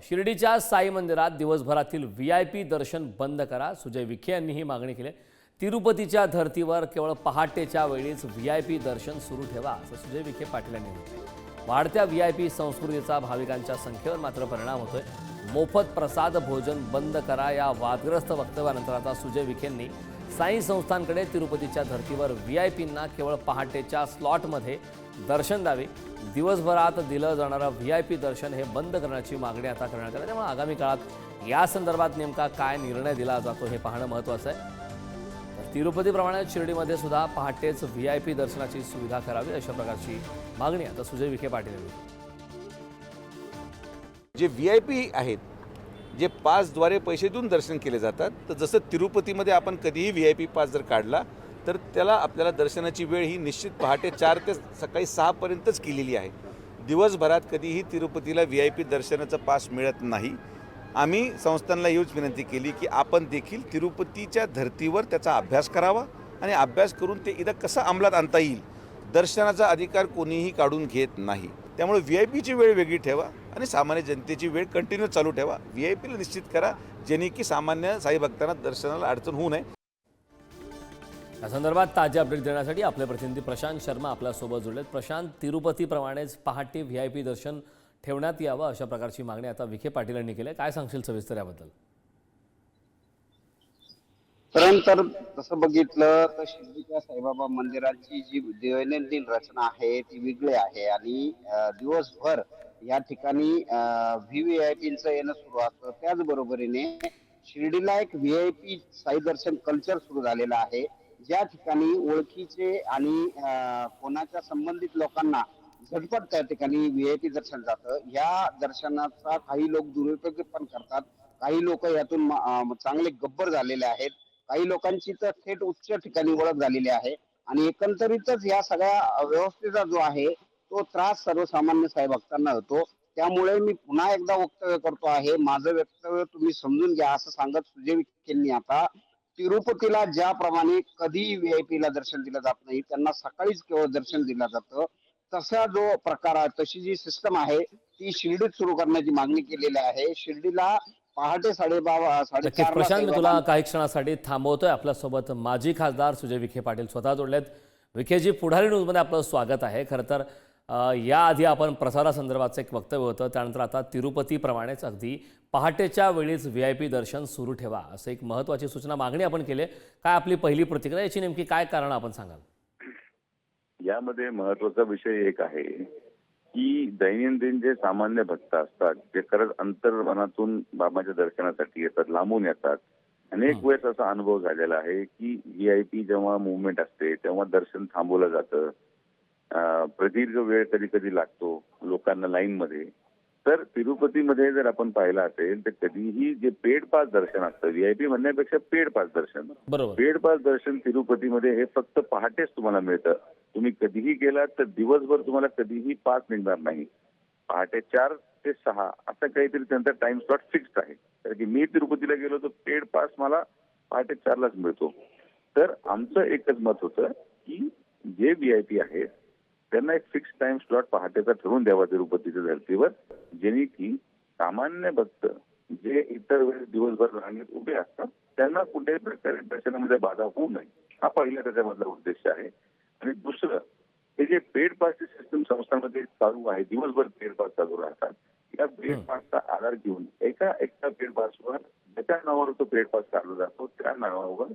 शिर्डीच्या साई मंदिरात दिवसभरातील व्हीआयपी दर्शन बंद करा. सुजय विखे यांनी ही मागणी केली. तिरुपतीच्या धर्तीवर केवळ पहाटेच्या वेळीच व्हीआयपी दर्शन सुरू ठेवा असं सुजय विखे पाटील यांनी म्हटलं. वाढत्या व्हीआयपी संस्कृतीचा भाविकांच्या संख्येवर मात्र परिणाम होतोय. मोफत प्रसाद भोजन बंद करा या वादग्रस्त वक्तव्यानंतर आता सुजय विखेंनी साई संस्थानकडे तिरुपतीच्या धर्तीवर व्हीआयपींना केवळ पहाटेच्या स्लॉटमध्ये दर्शन द्यावे. दिवसभरात दिलं जाणारं व्हीआयपी दर्शन हे बंद करण्याची मागणी आता करण्यात आली. त्यामुळे आगामी काळात या संदर्भात नेमका काय निर्णय दिला जातो हे पाहणं महत्त्वाचं आहे. तर तिरुपतीप्रमाणे शिर्डीमध्ये सुद्धा पहाटेच व्हीआयपी दर्शनाची सुविधा करावी अशा प्रकारची मागणी आता सुजय विखे पाटील यांनी. जे व्हीआयपी आहेत, जे पासद्वारे पैसे देऊन दर्शन केले जातात, तर जसं तिरुपतीमध्ये आपण कधीही व्हीआयपी पास जर काढला तर त्याला आपल्याला दर्शनाची वेळ ही निश्चित पहाटे 4 ते सकाळी 6 पर्यंतच केलेली आहे. दिवसभरात कधीही तिरुपतीला व्हीआयपी दर्शनाचा पास मिळत नाही. आम्ही संस्थांना हीच विनंती केली की आपण देखील तिरुपतीच्या धर्तीवर त्याचा अभ्यास करावा आणि अभ्यास करून ते इथं कसं अंमलात आणता येईल. दर्शनाचा अधिकार कोणीही काढून घेत नाही. त्यामुळे व्हीआयपीची वेळ वेगळी ठेवा आणि सामान्य जनतेची वेळ कंटिन्यू चालू ठेवा. व्हीआयपीला निश्चित करा जेणे की सामान्य साई भक्तांना दर्शनाला अडचण होऊ नये. या संदर्भात ताजे अपडेट देण्यासाठी आपले प्रतिनिधी प्रशांत शर्मा आपल्यासोबत जोडलेत. प्रशांत, तिरुपतीप्रमाणेच पहाटे व्हीआयपी दर्शन ठेवण्यात यावं अशा प्रकारची मागणी आता विखे पाटील यांनी केली आहे. काय सांगशील सविस्तर याबद्दल? तर तसं बघितलं तर शिर्डीच्या साईबाबा मंदिराची जी दैनंदिन रचना आहे ती वेगळी आहे आणि दिवसभर या ठिकाणी व्हीव्हीआयपीचं येणं सुरू असतं. त्याचबरोबरीने शिर्डीला एक व्हीआयपी साई दर्शन कल्चर सुरू झालेलं आहे, ज्या ठिकाणी ओळखीचे आणि कोणाच्या संबंधित लोकांना झटपट त्या ठिकाणी व्हीआयपी दर्शन जातं. या दर्शनाचा काही लोक दुरुपयोग पण करतात. काही लोक यातून चांगले गब्बर झालेले आहेत. काही लोकांची तर थेट उच्च ठिकाणी ओळख झालेली आहे आणि एकंदरीतच या सगळ्या व्यवस्थेचा जो आहे तो त्रास सर्वसामान्य साई भक्तांना होतो. त्यामुळे मी पुन्हा एकदा वक्तव्य करतो आहे, माझं वक्तव्य तुम्ही समजून घ्या असं सांगत सुजय विखेंनी आता तिरुपतीला ज्याप्रमाणे कधी व्हीआयपीला दर्शन दिलं जात नाही, त्यांना सकाळीच केवळ दर्शन दिलं जातं, तसा जो प्रकार आहे, तशी जी सिस्टम आहे ती शिर्डीत सुरू करण्याची मागणी केलेली आहे. शिर्डीला पहाटे 4:30 प्रशांत, मी तुला काही क्षणासाठी थांबवतोय. आपल्यासोबत माजी खासदार सुजय विखे पाटील स्वतः जोडलेत. विखेजी, पुढारी न्यूजमध्ये आपलं स्वागत आहे. खरं तर याआधी आपण प्रसारासंदर्भाचं एक वक्तव्य होतं, त्यानंतर आता तिरुपतीप्रमाणेच अगदी पहाटेच्या वेळीच व्हीआयपी दर्शन सुरू ठेवा असं एक महत्त्वाची सूचना मागणी आपण केली. काय आपली पहिली प्रतिक्रिया, याची नेमकी काय कारण आपण सांगाल? यामध्ये महत्वाचा विषय एक आहे की दैनंदिन जे सामान्य भक्त असतात ते खरंच अंतर्मनातून बाबाच्या दर्शनासाठी येतात, लांबून येतात. अनेक वेळेस असा अनुभव झालेला आहे की व्हीआयपी जेव्हा मुवमेंट असते तेव्हा दर्शन थांबवलं जातं. प्रदीर्घ वेळ कधी कधी लागतो लोकांना लाईन मध्ये. तर तिरुपतीमध्ये जर आपण पाहिलं असेल तर कधीही जे पेड पास दर्शन असतं, व्हीआयपी म्हणण्यापेक्षा पेड पास दर्शन, पेड पास दर्शन तिरुपतीमध्ये हे फक्त पहाटेच तुम्हाला मिळतं. तुम्ही कधीही गेलात तर दिवसभर तुम्हाला कधीही पास निघणार नाही. पहाटे 4 ते 6 असं काहीतरी त्यांचा टाइम स्लॉट फिक्स्ड आहे. कारण की मी तिरुपतीला गेलो तर पेड पास मला पहाटे 4लाच मिळतो. तर आमचं एकच मत होतं की जे व्हीआयपी आहेत त्यांना एक फिक्स टाइम स्लॉट पहाटेचा ठरवून द्यावा तिरुपतीच्या धर्तीवर, जेणे की सामान्य भक्त जे इतर वेळेस दिवसभर रांगेत उभे असतात त्यांना कुठल्याही प्रकारे दर्शनामध्ये बाधा होऊ नये, हा पहिला त्याच्यामधला उद्देश आहे. आणि दुसरं, हे जे पेड पासची सिस्टम संस्थांमध्ये चालू आहे, दिवसभर पेड पास चालू राहतात, या पेड पासचा आधार घेऊन एका पेड पासवर ज्याच्या नावावर तो पेड पास काढला जातो त्या नावावर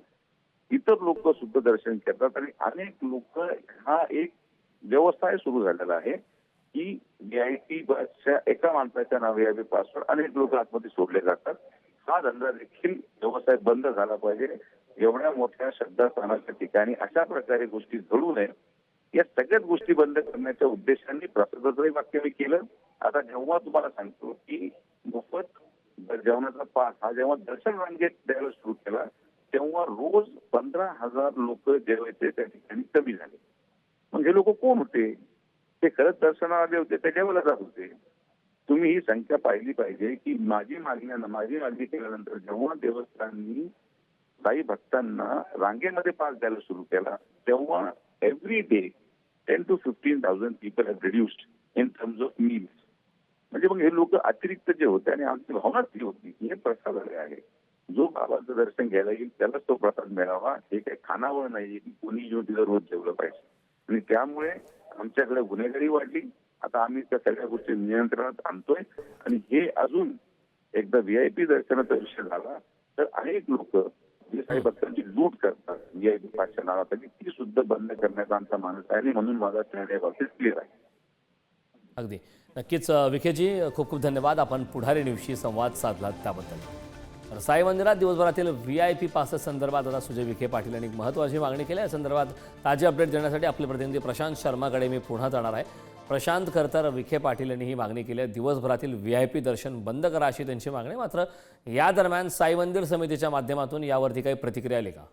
इतर लोक सुद्धा दर्शन करतात. आणि अनेक लोक, हा एक व्यवसाय सुरू झालेला आहे की व्हीआयपी बसच्या एका माणसाच्या नाव व्हीआयपी पासवर अनेक लोक आतमध्ये सोडले जातात. हा धंदा देखील व्यवसाय बंद झाला पाहिजे. एवढ्या मोठ्या श्रद्धास्थानाच्या ठिकाणी अशा प्रकारे गोष्टी घडू नये, या सगळ्याच गोष्टी बंद करण्याच्या उद्देशाने प्रसादाचंही वाक्य मी केलं. आता जेव्हा तुम्हाला सांगतो की मोफत जेवणाचा पास हा जेव्हा दर्शन रांगेत द्यायला सुरू केला तेव्हा रोज 15,000 लोक जेवायचे त्या ठिकाणी कमी झाले. मग हे लोक कोण होते? ते खरंच दर्शनाला आले होते, ते जेवायला जात होते. तुम्ही ही संख्या पाहिली पाहिजे की माझी मागणी केल्यानंतर जेव्हा देवस्थाननी साई भक्तांना रांगेमध्ये पास द्यायला सुरू केला तेव्हा every day 10,000 to 15,000 people have reduced in terms of meals. म्हणजे मग हे लोक अतिरिक्त जे होते आणि आमची भावनाच ती होती की हे प्रसाद आहे, जो बाबाचं दर्शन घ्यायला येईल त्यालाच तो प्रसाद मिळावा, हे काही खानावळ नाही की कोणी येऊन तिथं रोज जेवलं पाहिजे. आणि त्यामुळे आमच्याकडे गुन्हेगारी वाढली. आता आम्ही त्या सगळ्या गोष्टी नियंत्रणात आणतोय आणि हे अजून एकदा व्हीआयपी दर्शनाचा विषय झाला तर अनेक लोक जे काही भक्तांची लूट करतात व्हीआयपी पासच्या नावासाठी, ती सुद्धा बंद करण्याचा आमचा मानस आहे आणि म्हणून माझा स्टँड या बाबतीत क्लिअर आहे. अगदी नक्कीच विखेजी, खूप खूप धन्यवाद. आपण पुढारी न्यूजशी संवाद साधलात त्याबद्दल. तर साई मंदिरात दिवसभरातील VIP पासेस संदर्भात आता सुजय विखे पाटील यांनी महत्त्वाची मागणी केली. या संदर्भात ताजे अपडेट देण्यासाठी आपले प्रतिनिधी प्रशांत शर्माकडे मी पुन्हा जाणार आहे. प्रशांत, खरं तर विखे पाटील यांनी ही मागणी केली आहे, दिवसभरातील VIP दर्शन बंद करा अशी त्यांची मागणी. मात्र या दरम्यान साई मंदिर समितीच्या माध्यमातून यावरती काही प्रतिक्रिया आली का?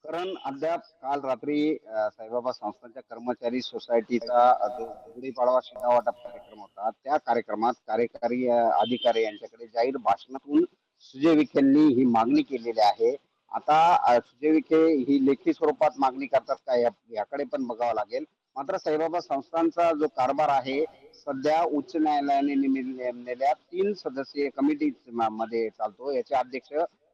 कारण अद्याप काल रात्री साईबाबा संस्थांच्या कर्मचारी सोसायटीचा जो गुढीपाडवा शिधा वाटप कार्यक्रम होता, त्या कार्यक्रमात कार्यकारी अधिकारी यांच्याकडे जाहीर भाषणातून सुजय विखेंनी ही मागणी केलेली आहे. आता सुजय विखे ही लेखी स्वरूपात मागणी करतात का याकडे पण बघावं लागेल. मात्र साईबाबा संस्थांचा जो कारभार आहे सध्या उच्च न्यायालयाने नेमलेल्या 3 सदस्यीय कमिटी मध्ये चालतो. याचे अध्यक्ष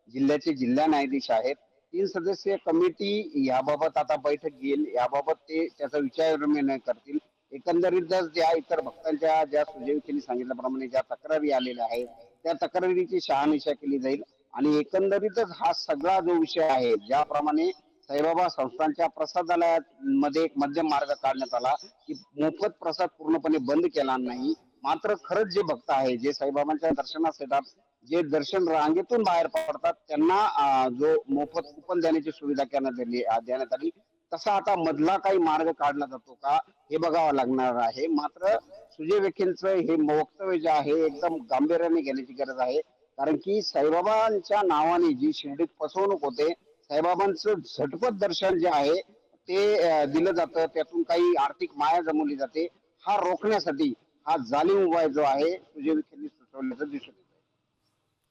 जिल्ह्याचे जिल्हा न्यायाधीश आहेत. 3 सदस्यीय कमिटी याबाबत आता बैठक घेईल, याबाबत ते त्याचा विचारविनिमय करतील. एकंदरीतच ज्या इतर भक्तांच्या ज्या सुजय विखेंनी सांगितल्याप्रमाणे ज्या तक्रारी आलेल्या आहेत त्या तक्रारीची शहानिशा केली जाईल आणि एकंदरीतच हा सगळा जो विषय आहे, ज्याप्रमाणे साईबाबा संस्थांच्या प्रसादालयामध्ये एक मध्यम मार्ग काढण्यात आला की मोफत प्रसाद पूर्णपणे बंद केला नाही, मात्र खरंच जे भक्त आहे, जे साईबाबांच्या दर्शनास येतात, जे दर्शन रांगेतून बाहेर पडतात, त्यांना जो मोफत कुपन देण्याची सुविधा देण्यात आली, तसा आता मधला काही मार्ग काढला जातो का हे बघावं लागणार आहे. मात्र सुजय विखेंचं हे वक्तव्य जे आहे एकदम गांभीर्याने घेण्याची गरज आहे. कारण की साईबाबांच्या नावाने जी शिर्डीत फसवणूक होते, साईबाबांचं झटपट दर्शन जे आहे ते दिलं जातं, त्यातून काही आर्थिक माया जमवली जाते, हा रोखण्यासाठी हा जालीम उपाय जो आहे सुजय विखेंनी सुचवल्याचं दिसून येतं.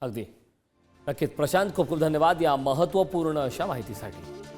अगदी नक्कीच प्रशांत, खूप खूप धन्यवाद या महत्त्वपूर्ण अशा माहितीसाठी.